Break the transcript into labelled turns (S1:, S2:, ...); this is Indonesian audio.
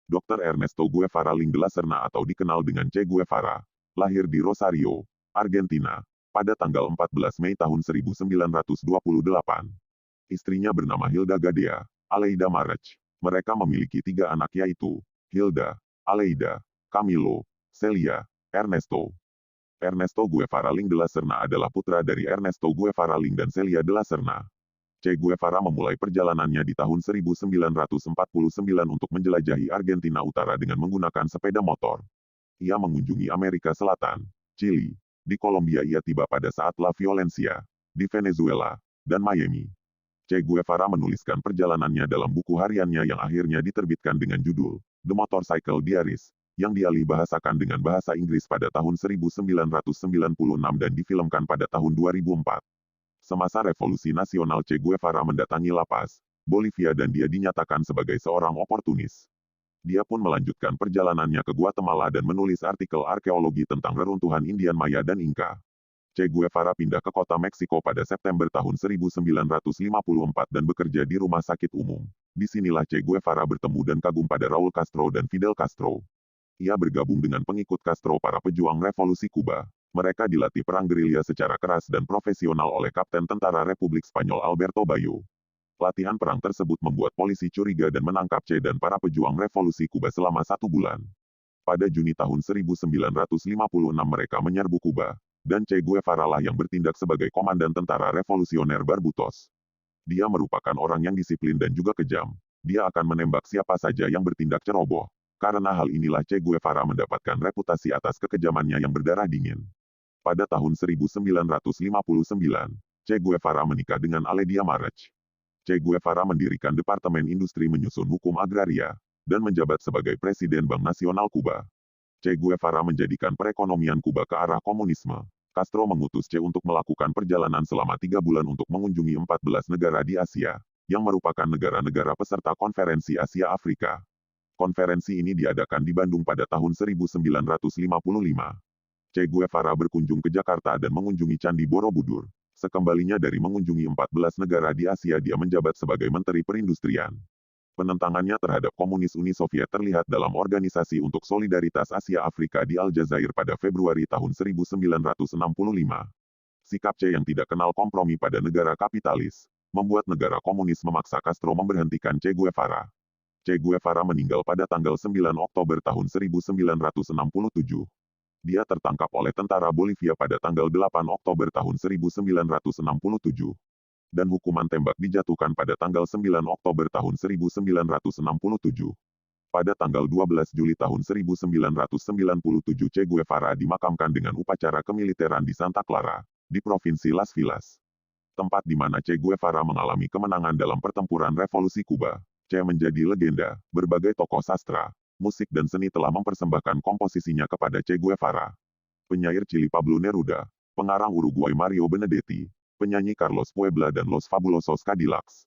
S1: Dr. Ernesto Guevara Ling de la Serna atau dikenal dengan Che Guevara, lahir di Rosario, Argentina, pada tanggal 14 Mei tahun 1928. Istrinya bernama Hilda Gadea, Aleida Marech. Mereka memiliki 3 anak yaitu, Hilda, Aleida, Camilo, Celia, Ernesto. Ernesto Guevara Ling de la Serna adalah putra dari Ernesto Guevara Ling dan Celia de la Serna. Che Guevara memulai perjalanannya di tahun 1949 untuk menjelajahi Argentina Utara dengan menggunakan sepeda motor. Ia mengunjungi Amerika Selatan, Chili. Di Kolombia ia tiba pada saat La Violencia, di Venezuela, dan Miami. Che Guevara menuliskan perjalanannya dalam buku hariannya yang akhirnya diterbitkan dengan judul The Motorcycle Diaries, yang dialih bahasakan dengan bahasa Inggris pada tahun 1996 dan difilmkan pada tahun 2004. Semasa Revolusi Nasional Che Guevara mendatangi lapas, Bolivia dan dia dinyatakan sebagai seorang oportunis. Dia pun melanjutkan perjalanannya ke Guatemala dan menulis artikel arkeologi tentang reruntuhan Indian Maya dan Inca. Che Guevara pindah ke kota Meksiko pada September tahun 1954 dan bekerja di rumah sakit umum. Disinilah Che Guevara bertemu dan kagum pada Raul Castro dan Fidel Castro. Ia bergabung dengan pengikut Castro para pejuang revolusi Kuba. Mereka dilatih perang gerilya secara keras dan profesional oleh Kapten Tentara Republik Spanyol Alberto Bayo. Latihan perang tersebut membuat polisi curiga dan menangkap Che dan para pejuang revolusi Kuba selama 1 bulan. Pada Juni tahun 1956 mereka menyerbu Kuba, dan Che Guevara lah yang bertindak sebagai komandan tentara revolusioner Barbutos. Dia merupakan orang yang disiplin dan juga kejam. Dia akan menembak siapa saja yang bertindak ceroboh. Karena hal inilah Che Guevara mendapatkan reputasi atas kekejamannya yang berdarah dingin. Pada tahun 1959, Che Guevara menikah dengan Aleida Marech. Che Guevara mendirikan Departemen Industri Menyusun Hukum Agraria, dan menjabat sebagai Presiden Bank Nasional Kuba. Che Guevara menjadikan perekonomian Kuba ke arah komunisme. Castro mengutus Che untuk melakukan perjalanan selama 3 bulan untuk mengunjungi 14 negara di Asia, yang merupakan negara-negara peserta Konferensi Asia Afrika. Konferensi ini diadakan di Bandung pada tahun 1955. Che Guevara berkunjung ke Jakarta dan mengunjungi Candi Borobudur. Sekembalinya dari mengunjungi 14 negara di Asia dia menjabat sebagai Menteri Perindustrian. Penentangannya terhadap komunis Uni Soviet terlihat dalam Organisasi untuk Solidaritas Asia Afrika di Aljazair pada Februari tahun 1965. Sikap Che yang tidak kenal kompromi pada negara kapitalis, membuat negara komunis memaksa Castro memberhentikan Che Guevara. Che Guevara meninggal pada tanggal 9 Oktober tahun 1967. Dia tertangkap oleh tentara Bolivia pada tanggal 8 Oktober tahun 1967. Dan hukuman tembak dijatuhkan pada tanggal 9 Oktober tahun 1967. Pada tanggal 12 Juli tahun 1997 Che Guevara dimakamkan dengan upacara kemiliteran di Santa Clara, di Provinsi Las Villas. Tempat di mana Che Guevara mengalami kemenangan dalam pertempuran revolusi Kuba. Che menjadi legenda, berbagai tokoh sastra, musik dan seni telah mempersembahkan komposisinya kepada Che Guevara. Penyair Chili Pablo Neruda, pengarang Uruguay Mario Benedetti, penyanyi Carlos Puebla dan Los Fabulosos Cadillacs,